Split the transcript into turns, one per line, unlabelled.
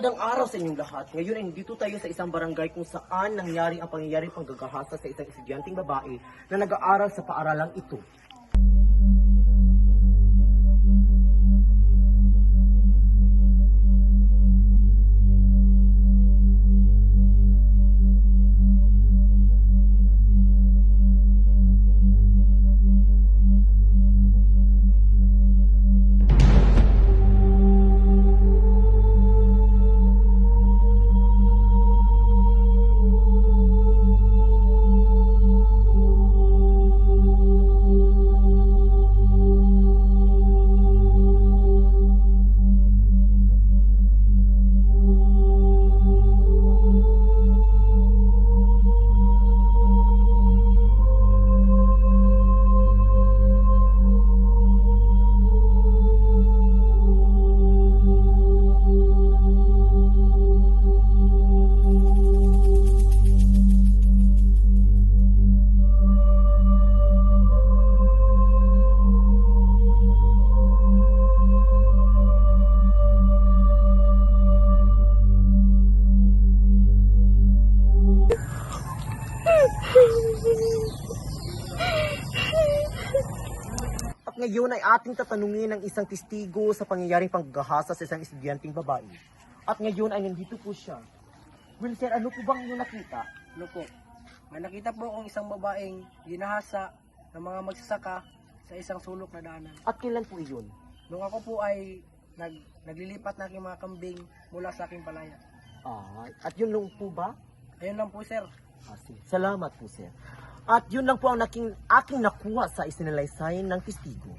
Magandang araw sa inyong lahat. Ngayon ay nandito tayo sa isang barangay kung saan nangyari ang pangyayaring panggagahasa sa isang estudyanteng babae na nag-aaral sa paaralang ito. At ngayon ay ating tatanungin ng isang testigo sa pangyayaring panggagahasa sa isang estudyanteng babae. At ngayon ay nandito po siya. Will sir, ano po bang inyong nakita?
Ano po? May nakita po akong isang babaeng ginahasa ng mga magsasaka sa isang sulok na daanan.
At kailan po iyon?
Nung ako po ay naglilipat na aking mga kambing mula sa aking palaya.
At yun lang po ba?
Ayun lang po, sir.
Sige. Salamat po sir. At yun lang po ang aking nakuha sa isinalaysay ng testigo.